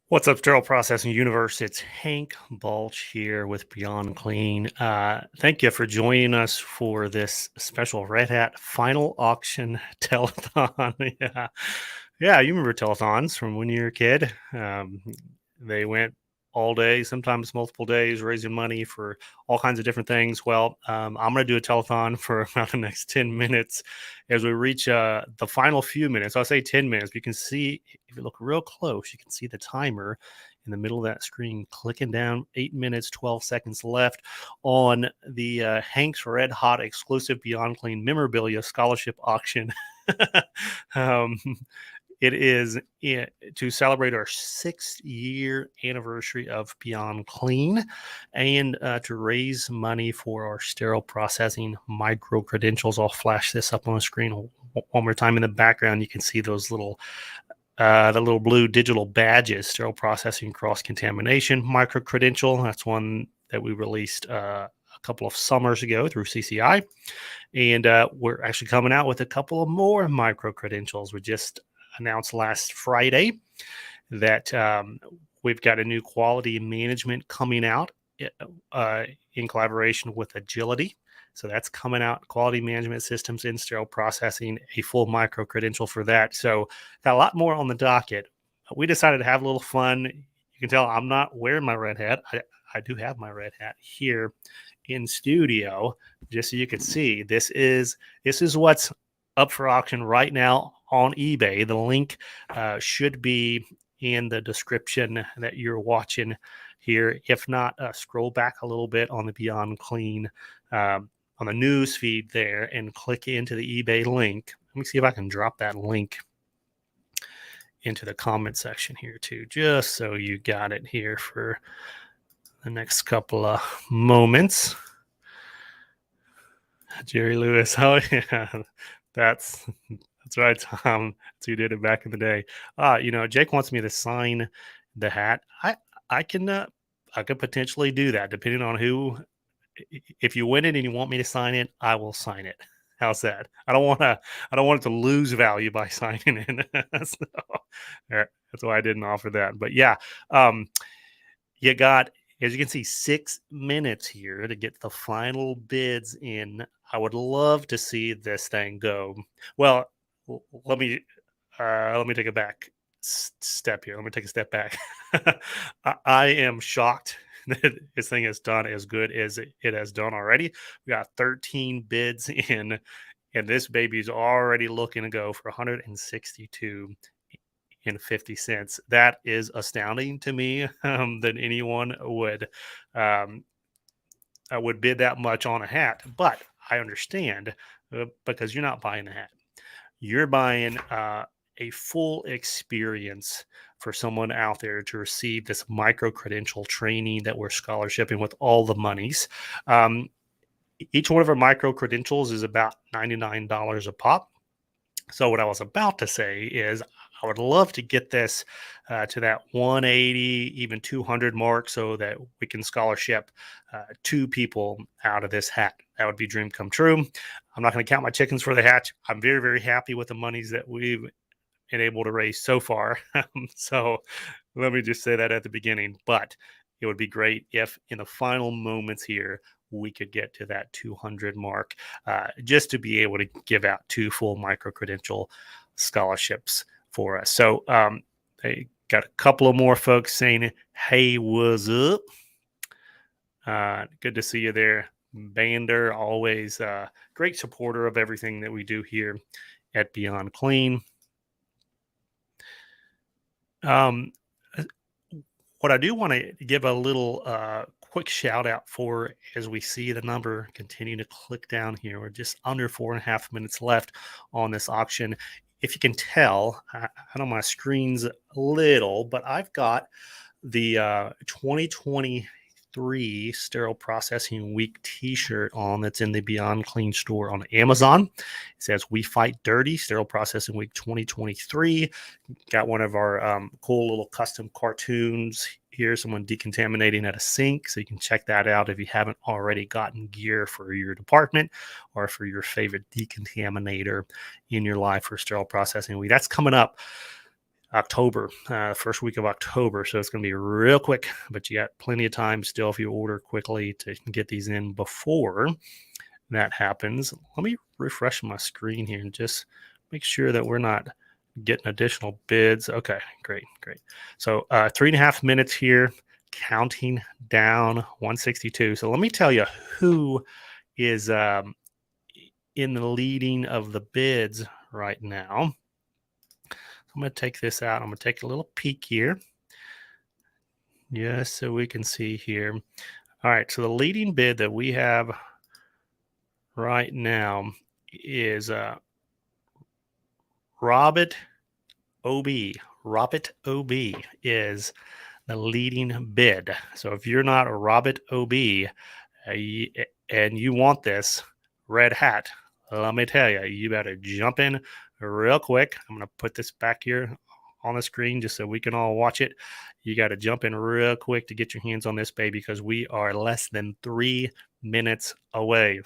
What's up, Sterile Processing Universe? It's Hank Balch here with Beyond Clean. Thank you for joining us for this special Red Hat final auction telethon. Yeah, you remember telethons from when you were a kid. They went all day, sometimes multiple days, raising money for all kinds of different things. Well, I'm going to do a telethon for about the next 10 minutes as we reach the final few minutes. I'll say 10 minutes. You can see, if you look real close, you can see the timer in the middle of that screen clicking down. 8 minutes, 12 seconds left on the Hank's Red Hot exclusive Beyond Clean memorabilia scholarship auction. um, it is to celebrate our 6th-year anniversary of Beyond Clean and to raise money for our sterile processing micro credentials. I'll flash this up on the screen one more time. In the background, you can see those the little blue digital badges: sterile processing cross contamination micro credential. That's one that we released a couple of summers ago through CCI, and we're actually coming out with a couple of more micro credentials. We just announced last Friday that we've got a new quality management coming out in collaboration with Agility. So that's coming out, quality management systems in sterile processing, a full micro credential for that. So got a lot more on the docket. We decided to have a little fun. You can tell I'm not wearing my red hat. I do have my red hat here in studio, just so you can see. This is what's up for auction right now on eBay. The link should be in the description that you're watching here. If not, scroll back a little bit on the Beyond Clean on the news feed there and click into the eBay link. Let me see if I can drop that link into the comment section here too, just so you got it here for the next couple of moments. Jerry Lewis. Oh yeah, that's right, Tom. That's who did it back in the day. Jake wants me to sign the hat. I can I could potentially do that depending on who. If you win it and you want me to sign it, I will sign it. How's that? I don't want it to lose value by signing it. So, that's why I didn't offer that. But yeah, you got, as you can see, 6 minutes here to get the final bids in. I would love to see this thing go. Well, let me take a back step here. Let me take a step back. I am shocked that this thing has done as good as it has done already. We got 13 bids in, and this baby's already looking to go for 162 and 50 cents. That is astounding to me, that anyone um, would bid that much on a hat. But I understand, because you're not buying a hat. You're buying a full experience for someone out there to receive this micro credential training that we're scholarshiping with all the monies. Each one of our micro credentials is about $99 a pop. So what I was about to say is I would love to get this to that 180, even 200 mark, so that we can scholarship 2 people out of this hat. That would be dream come true. I'm not going to count my chickens for the hatch. I'm very, very happy with the monies that we've been able to raise so far. So let me just say that at the beginning. But it would be great if in the final moments here, we could get to that 200 mark, just to be able to give out 2 full micro credential scholarships for us. So they got a couple of more folks saying, "Hey, what's up?" Good to see you there, Bander. Always great supporter of everything that we do here at Beyond Clean. Um, what I do want to give a little quick shout out for, as we see the number continue to click down here. We're just under 4.5 minutes left on this auction. If you can tell, I know my screen's a little, but I've got the 2023 Sterile Processing Week t-shirt on that's in the Beyond Clean store on Amazon. It says "We Fight Dirty, Sterile Processing Week 2023. Got one of our cool little custom cartoons here, someone decontaminating at a sink. So you can check that out if you haven't already gotten gear for your department or for your favorite decontaminator in your life for Sterile Processing Week. That's coming up October, first week of October. So it's going to be real quick, but you got plenty of time still if you order quickly to get these in before that happens. Let me refresh my screen here and just make sure that we're not getting additional bids. Okay, great, great. So 3.5 minutes here, counting down 162. So let me tell you who is in the leading of the bids right now. I'm going to take this out. I'm going to take a little peek here. Yes, so we can see here. All right, so the leading bid that we have right now is Robert OB. Robert OB is the leading bid. So if you're not a Robert OB and you want this red hat, let me tell you, you better jump in real quick. I'm going to put this back here on the screen just so we can all watch it. You got to jump in real quick to get your hands on this baby because we are less than 3 minutes away.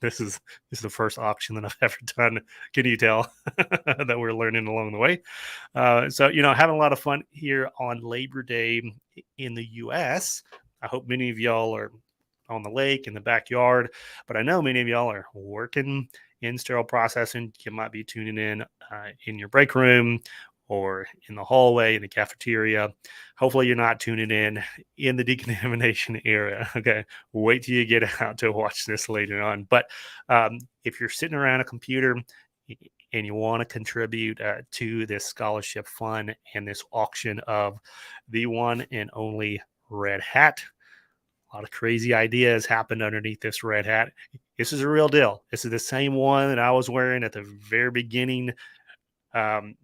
This is the first auction that I've ever done. Can you tell that we're learning along the way? So, having a lot of fun here on Labor Day in the U.S. I hope many of y'all are on the lake, in the backyard, but I know many of y'all are working in sterile processing. You might be tuning in your break room or in the hallway, in the cafeteria. Hopefully you're not tuning in the decontamination area. Okay. Wait till you get out to watch this later on. But if you're sitting around a computer and you want to contribute to this scholarship fund and this auction of the one and only red hat, a lot of crazy ideas happened underneath this red hat. This is a real deal. This is the same one that I was wearing at the very beginning. Not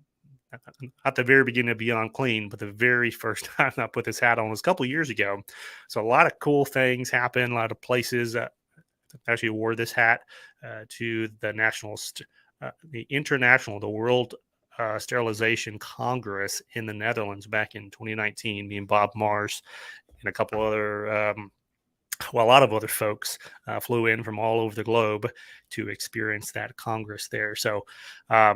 the very beginning of Beyond Clean, but the very first time I put this hat on was a couple years ago. So a lot of cool things happened. A lot of places actually wore this hat to the the World Sterilization Congress in the Netherlands back in 2019. Me and Bob Mars and a couple other a lot of other folks flew in from all over the globe to experience that Congress there. So a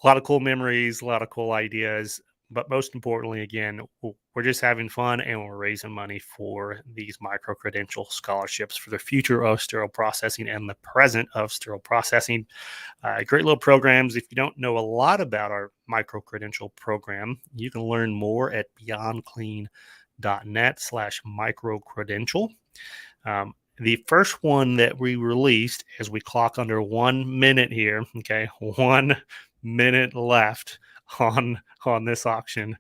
lot of cool memories, a lot of cool ideas, but most importantly, again, we're just having fun and we're raising money for these micro credential scholarships for the future of sterile processing and the present of sterile processing. Great little programs. If you don't know a lot about our micro credential program, you can learn more at beyondclean.net/micro credential. The first one that we released as we clock under 1 minute here. Okay, 1 minute left on this auction.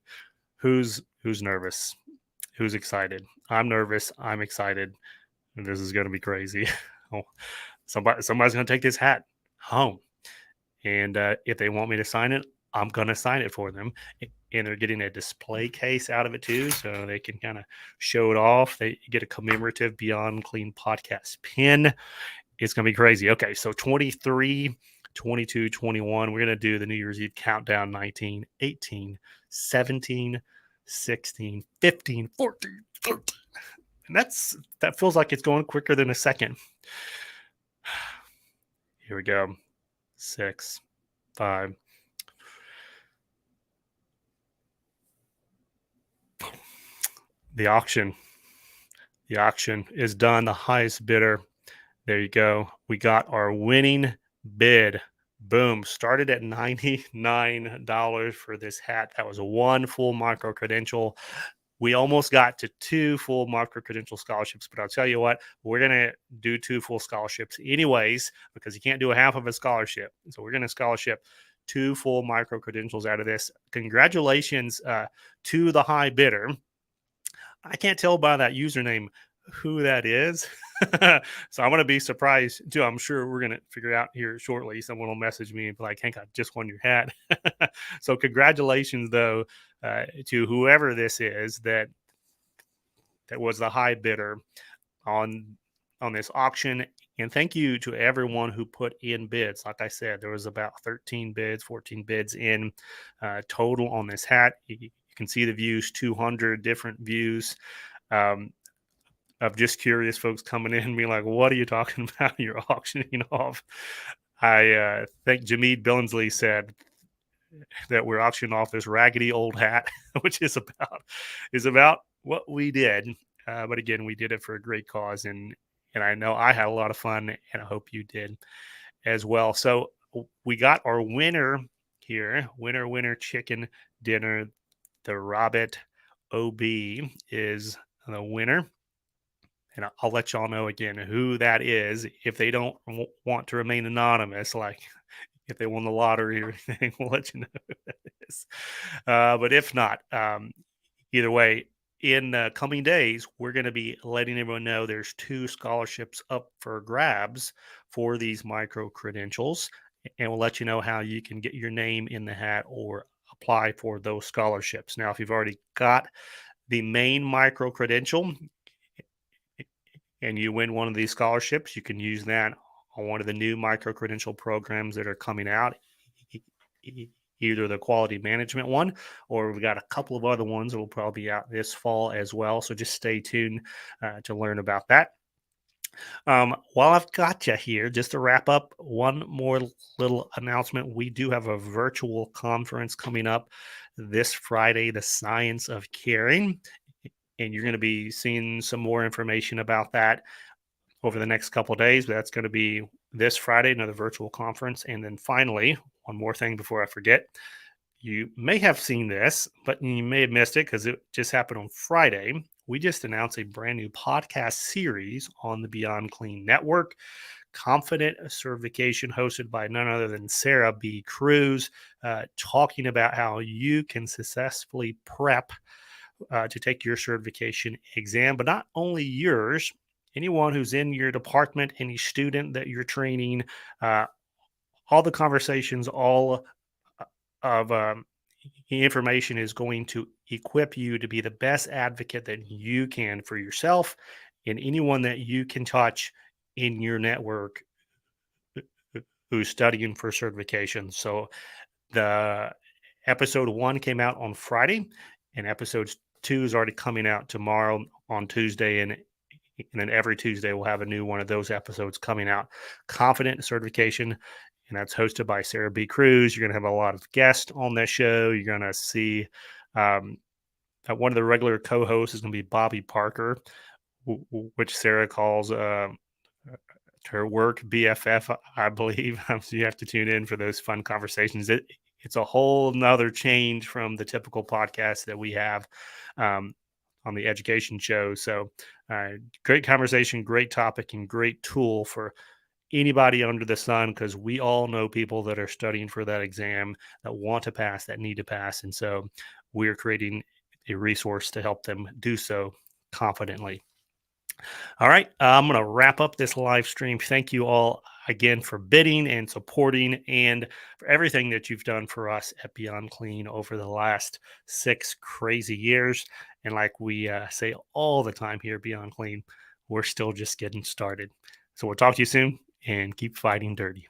Who's nervous? Who's excited? I'm nervous. I'm excited. This is going to be crazy. Oh, somebody's going to take this hat home, and if they want me to sign it, I'm going to sign it for them. And they're getting a display case out of it too, so they can kind of show it off. They get a commemorative Beyond Clean podcast pin. It's going to be crazy. Okay, so 23, 22, 21. We're going to do the New Year's Eve countdown: 19, 18, 17, 16, 15, 14, 13. And that feels like it's going quicker than a second. Here we go. 6, 5. The auction is done. The highest bidder. There you go. We got our winning bid. Boom. Started at $99 for this hat. That was one full micro credential. We almost got to 2 full micro credential scholarships, but I'll tell you what, we're going to do 2 full scholarships anyways, because you can't do a half of a scholarship. So we're going to scholarship 2 full micro credentials out of this. Congratulations to the high bidder. I can't tell by that username who that is. So I'm going to be surprised too. I'm sure we're going to figure out here shortly. Someone will message me and be like, Hank, I just won your hat. So congratulations though to whoever this is that was the high bidder on this auction. And thank you to everyone who put in bids. Like I said, there was about 13 bids, 14 bids in total on this hat. You can see the views, 200 different views. Of just curious folks coming in and being like, what are you talking about? You're auctioning off. I think Jameed Billingsley said that we're auctioning off this raggedy old hat, which is about what we did. But again, we did it for a great cause, and I know I had a lot of fun, and I hope you did as well. So we got our winner here, winner chicken dinner. The Rabbit OB is the winner, and I'll let y'all know again who that is if they don't want to remain anonymous. Like if they won the lottery or anything, we'll let you know who that is. But if not, either way, in coming days, we're going to be letting everyone know there's two scholarships up for grabs for these micro credentials, and we'll let you know how you can get your name in the hat or apply for those scholarships. Now, if you've already got the main micro credential and you win one of these scholarships, you can use that on one of the new micro credential programs that are coming out, either the quality management one, or we've got a couple of other ones that will probably be out this fall as well. So just stay tuned to learn about that. While I've got you here, just to wrap up, one more little announcement. We do have a virtual conference coming up this Friday, The Science of Caring. And you're going to be seeing some more information about that over the next couple of days. But that's going to be this Friday, another virtual conference. And then finally, one more thing before I forget. You may have seen this, but you may have missed it because it just happened on Friday. We just announced a brand new podcast series on the Beyond Clean Network, Confident Certification, hosted by none other than Sarah B. Cruz, talking about how you can successfully prep to take your certification exam, but not only yours, anyone who's in your department, any student that you're training, uh, all the conversations, all of information is going to equip you to be the best advocate that you can for yourself and anyone that you can touch in your network who's studying for certification. So the episode 1 came out on Friday, and episode 2 is already coming out tomorrow on Tuesday, and then every Tuesday we'll have a new one of those episodes coming out. Confident Certification, and that's hosted by Sarah B. Cruz. You're going to have a lot of guests on that show. You're going to see one of the regular co-hosts is going to be Bobby Parker, which Sarah calls her work BFF, I believe. So you have to tune in for those fun conversations. It's a whole nother change from the typical podcast that we have on the education show. So great conversation, great topic, and great tool for anybody under the sun, because we all know people that are studying for that exam, that want to pass, that need to pass. And so we're creating a resource to help them do so confidently. All right, I'm going to wrap up this live stream. Thank you all again for bidding and supporting, and for everything that you've done for us at Beyond Clean over the last 6 crazy years. And like we say all the time here, Beyond Clean, we're still just getting started. So we'll talk to you soon, and keep fighting dirty.